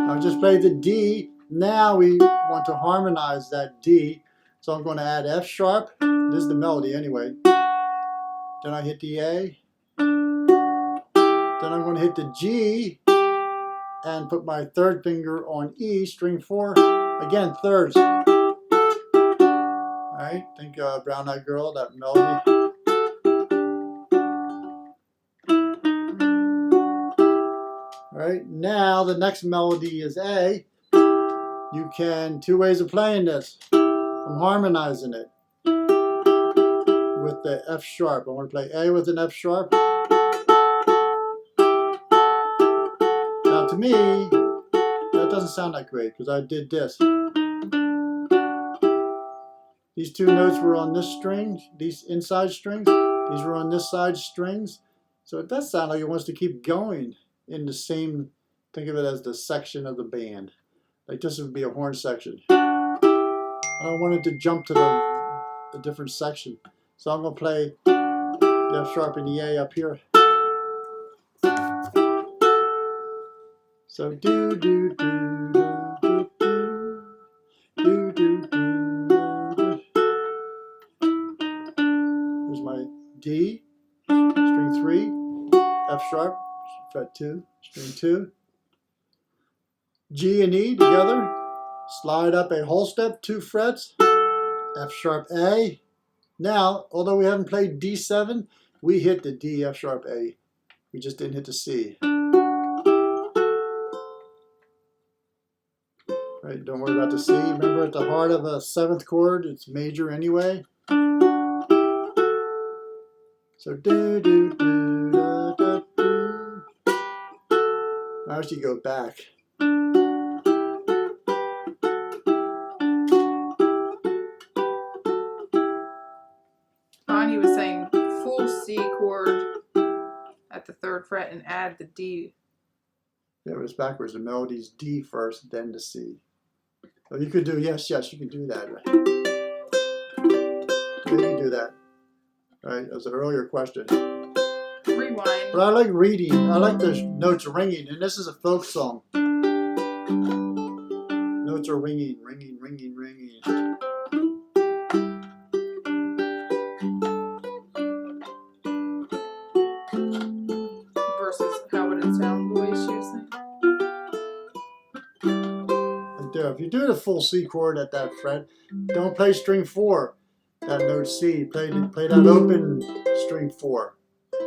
I just played the D. Now we want to harmonize that D. So I'm going to add F sharp. This is the melody anyway. Then I hit the A. Then I'm going to hit the G and put my third finger on E, string 4. Again, thirds. Alright, think Brown Eyed Girl, that melody. Alright, now the next melody is A. You can, 2 ways of playing this. I'm harmonizing it with the F sharp. I want to play A with an F sharp. Now to me, that doesn't sound that great because I did this. These two notes were on this string, these inside strings. These were on this side strings. So it does sound like it wants to keep going in the same, think of it as the section of the band. Like this would be a horn section. I don't want it to jump to the different section. So I'm going to play the F sharp and the A up here. So do do do do do do do do. Here's my D, string 3, F sharp, fret 2, string 2, G and E together, slide up a whole step, 2 frets, F sharp A. Now, although we haven't played D7, we hit the D, F sharp A. We just didn't hit the C. Right, don't worry about the C. Remember, at the heart of a 7th chord, it's major anyway. So do do do da da do. Now as you go back. Bonnie was saying full C chord at the 3rd fret and add the D. Yeah, it was backwards. The melody's D first, then the C. So you could do, yes, you can do that. Yeah, you can do that. Right, that was an earlier question. Rewind. But I like reading. I like the notes ringing, and this is a folk song. Notes are ringing, ringing, ringing, ringing. Versus how would it sound the way she was saying? Right there. If you do the full C chord at that fret, don't play string 4, that note C. Play that open string 4.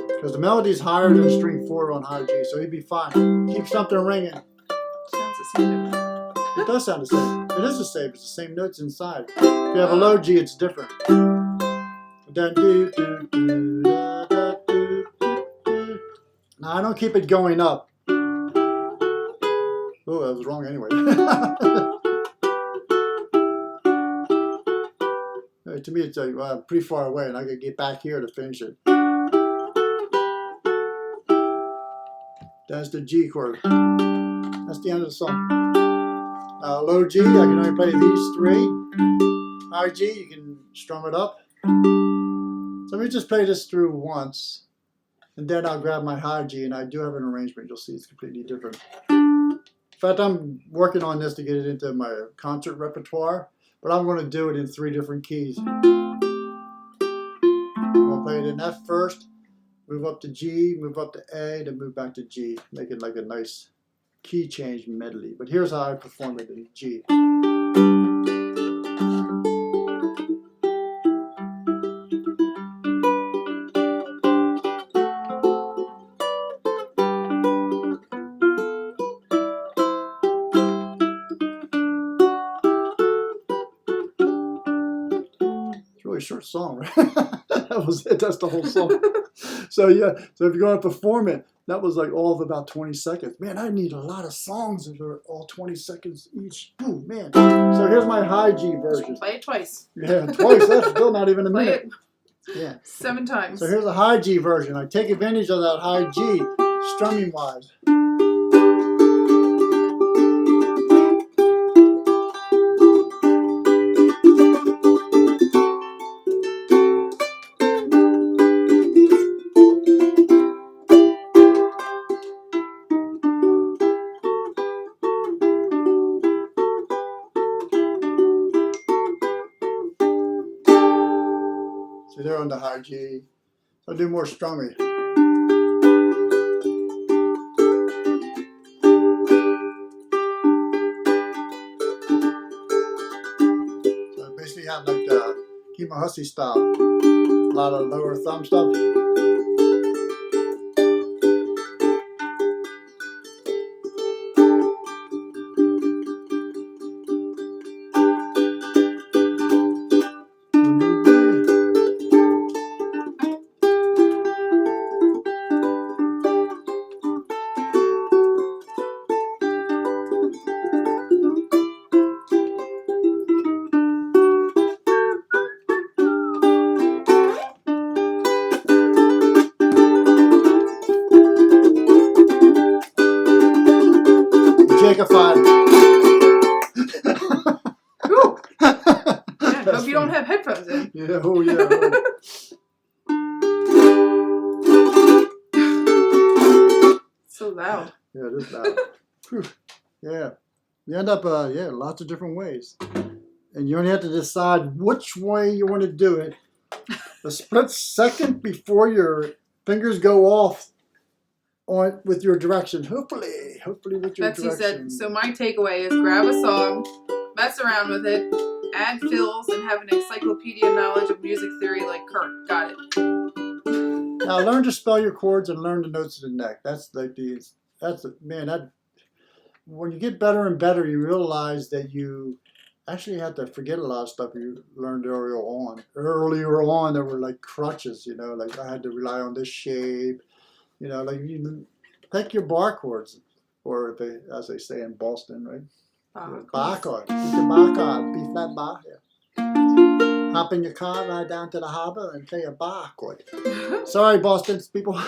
Because the melody's higher than string 4 on high G, so you'd be fine. Keep something ringing. Sounds the same. It does sound the same. It is the same. It's the same notes inside. If you have a low G, it's different. Then do do do da da do do do. Now I don't keep it going up. Oh, that was wrong anyway. To me, it's pretty far away, and I gotta get back here to finish it. That's the G chord. That's the end of the song. Low G, I can only play these 3. High G, you can strum it up. So let me just play this through once, and then I'll grab my high G, and I do have an arrangement. You'll see it's completely different. In fact, I'm working on this to get it into my concert repertoire, but I'm going to do it in 3 different keys. I'm going to play it in F first, move up to G, move up to A, then move back to G, make it like a nice key change medley. But here's how I perform it in G. Really short song, right? That was it. That's the whole song. So yeah, so if you're going to perform it, that was like all of about 20 seconds. Man, I need a lot of songs that are all 20 seconds each. Oh man. So here's my high G version. Play it twice. Yeah, twice. That's still not even a Play minute. it Yeah. 7 times. So here's a high G version. I take advantage of that high G, strumming wise. So they're on the high G. I'll do more strumming. So I basically have like the Kima Hussey style. A lot of lower thumb stuff. Yeah, oh yeah. Oh. So loud. Yeah, it is loud. Whew. Yeah. You end up, lots of different ways. And you only have to decide which way you want to do it. A split second before your fingers go off on with your direction. Hopefully with your Betsy direction. said, so my takeaway is grab a song, mess around with it, add fills, and have an encyclopedia knowledge of music theory like Kurt. Got it. Now learn to spell your chords and learn the notes of the neck. When you get better and better, you realize that you actually have to forget a lot of stuff you learned earlier on. Earlier on, there were like crutches, like I had to rely on this shape, like you pick your bar chords, or as they say in Boston, right? Bar chord. Pick your bar chord, B flat bar here. Hop in your car, ride down to the harbor, and play a bar chord. Sorry, Boston people.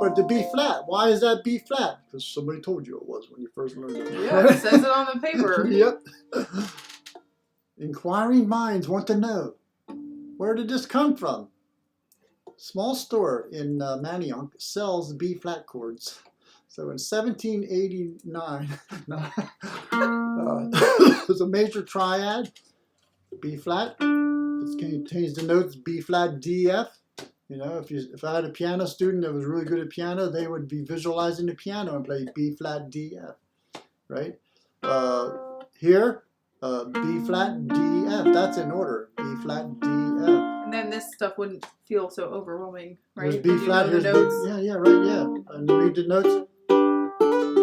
But the B flat, why is that B flat? Because somebody told you it was when you first learned it. Yeah, it says it on the paper. Yep. Inquiring minds want to know, where did this come from? Small store in Manayunk sells B flat chords. So in 1789, it was a major triad, B flat. It contains the notes B flat, D, F. If I had a piano student that was really good at piano, they would be visualizing the piano and play B flat, D, F, right? Here, B flat, D, F. That's in order. B flat, D, F. And then this stuff wouldn't feel so overwhelming, right? Here's B flat. Here's the notes. And you read the notes.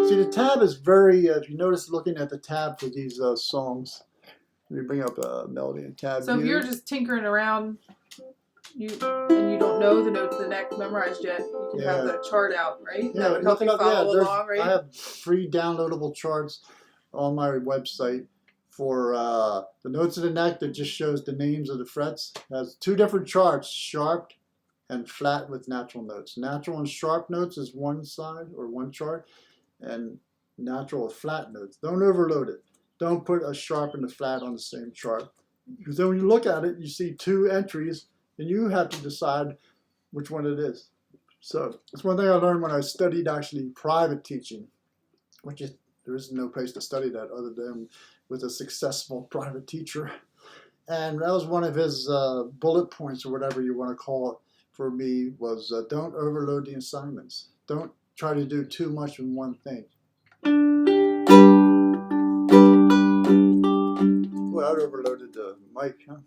See, the tab is very. If you notice, looking at the tab for these songs, let me bring up a melody and tab. So if you're just tinkering around, and you don't know the notes of the neck memorized yet, you can have the chart out, right? Yeah, that would help you follow along, right? I have free downloadable charts on my website for the notes of the neck that just shows the names of the frets. It has two different charts, sharp and flat with natural notes. Natural and sharp notes is one side or one chart, and natural with flat notes. Don't overload it. Don't put a sharp and a flat on the same chart. Because then when you look at it, you see two entries, and you have to decide which one it is. So it's one thing I learned when I studied actually private teaching, there is no place to study that other than with a successful private teacher. And that was one of his bullet points, or whatever you want to call it, for me, was don't overload the assignments. Don't try to do too much in one thing. Well, I overloaded the mic, huh?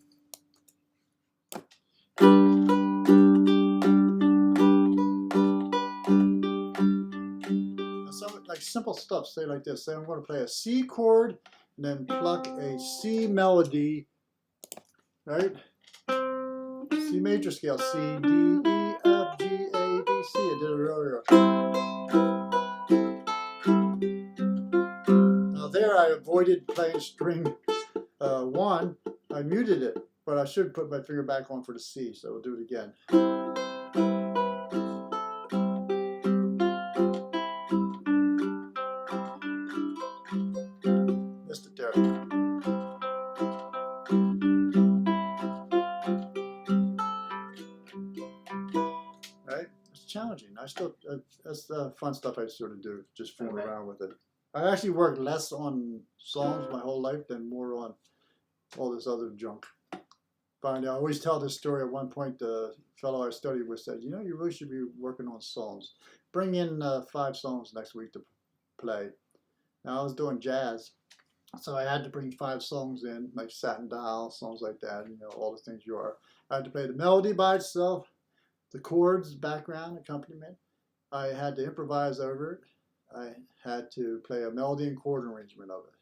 Like simple stuff, say like this. Say I'm going to play a C chord and then pluck a C melody, right? C major scale, C, D, E, F, G, A, B, C. I did it earlier. Now there I avoided playing string 1. I muted it, but I should put my finger back on for the C, so we'll do it again. Missed it there. Right? It's challenging. That's the fun stuff I sort of do, just fooling around with it. I actually worked less on songs my whole life than more on all this other junk. But I always tell this story. At one point, the fellow I studied with said, you really should be working on songs. Bring in 5 songs next week to play. Now, I was doing jazz, so I had to bring 5 songs in, like Satin Dial, songs like that, all the things you are. I had to play the melody by itself, the chords, background, accompaniment. I had to improvise over it. I had to play a melody and chord arrangement of it.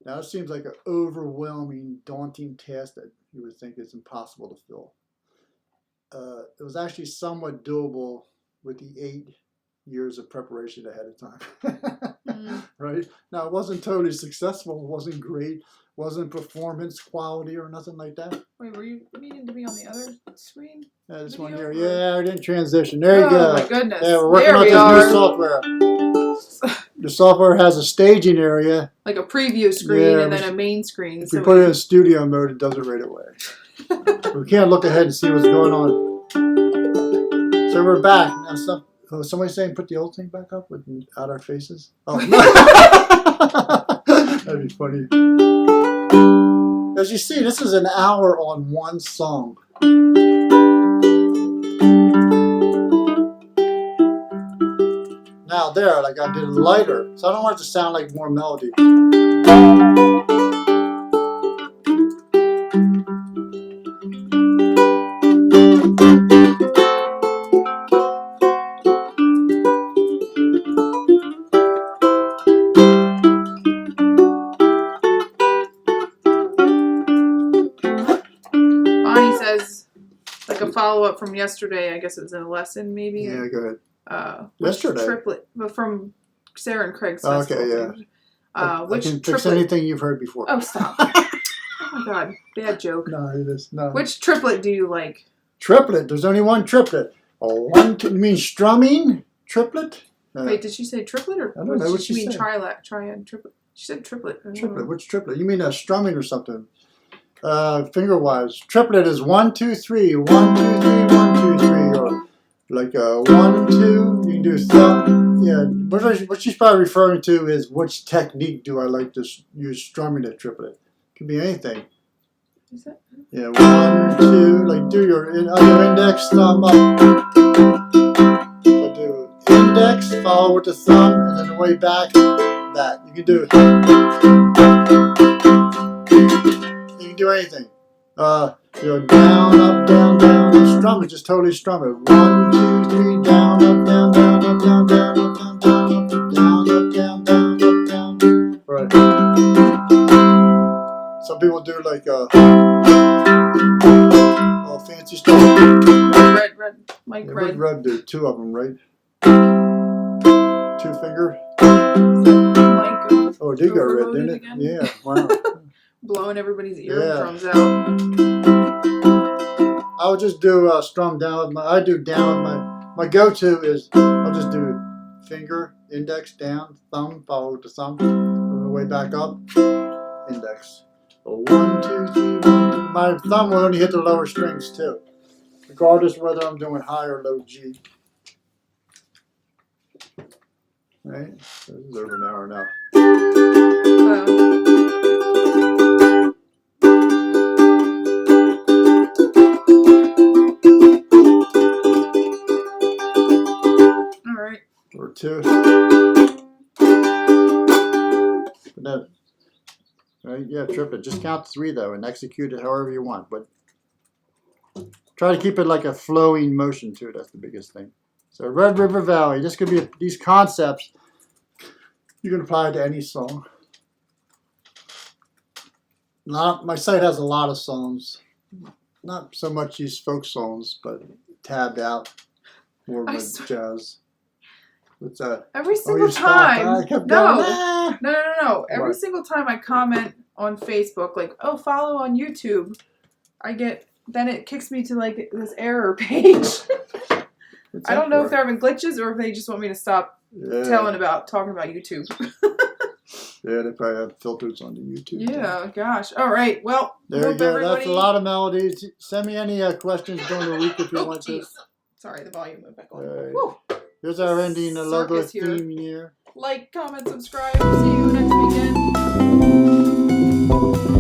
Now, it seems like an overwhelming, daunting task that you would think is impossible to fill. It was actually somewhat doable with the 8 years of preparation ahead of time. Right? Now, it wasn't totally successful. It wasn't great. Wasn't performance quality or nothing like that. Wait, were you needing to be on the other screen? Yeah, this one here. Yeah, I didn't transition. There you go. Oh my goodness. Yeah, we're working on this new software. the software has a staging area. Like a preview screen Yeah, and then a main screen. If we put it in studio mode, it does it right away. We can't look ahead and see what's going on. So we're back. Now somebody's saying put the old thing back up without our faces? Oh, no. That'd be funny. As you see, this is an hour on one song. Now there, like I did it lighter, so I don't want it to sound like more melody. Like a follow-up from yesterday, I guess it was in a lesson, maybe. Yeah, go ahead. Yesterday. Triplet, but from Sarah and Craig's festival. Okay, yeah. Which I can triplet? fix anything you've heard before. Oh, stop. Oh my God, bad joke. No, it is no. Which triplet do you like? Triplet. There's only one triplet. You mean strumming triplet? Wait, did she say triplet or I don't know what she mean said. Triad triplet? She said triplet. Triplet. Which triplet? You mean strumming or something? Finger-wise, triplet is 1, 2, 3, 1, 2, 3, 1, 2, 3, or like 1, 2. You can do thumb. Yeah, what she's probably referring to is which technique do I like to use strumming a triplet? Could be anything. Is that? Yeah, 1, 2. Like do your index, thumb up. So do index, follow with the thumb, and then the way back. That you can do. Do anything. Down, up, down, down. Strum it, just totally strum it. 1, 2, 3, down, up, down, down, up, down, down, up, down, down, up, down, up, down, down, up, down. Right. Some people do like all fancy stuff. Red. Mike yeah, Red. Red do 2 of them, right? 2 finger. Mike. Oh, do you got red, didn't it? Again? Yeah. Wow. Blowing everybody's eardrums out. I would just do strum down with I do down with my go-to is I'll just do finger, index, down, thumb, follow with the thumb, on the way back up, index. 1, 2, 3, 1. My thumb will only hit the lower strings too, regardless whether I'm doing high or low G. Right? So this is over an hour now. Or 2. Right? Yeah, triplet. Just count 3 though and execute it however you want. But try to keep it like a flowing motion too. That's the biggest thing. So Red River Valley. This could be these concepts you can apply to any song. My site has a lot of songs. Not so much these folk songs, but tabbed out more with jazz. What's that? Every single time. No. Every What? single time I comment on Facebook, like, oh, follow on YouTube, then it kicks me to like this error page. I don't know if they're having glitches or if they just want me to stop talking about YouTube. Yeah, they probably have filters on the YouTube. Yeah, gosh. All right. Well, there you go. That's a lot of melodies. Send me any questions during the week if you want to. Sorry, the volume went back on. Here's our ending logo theme here. Like, comment, subscribe. See you next weekend.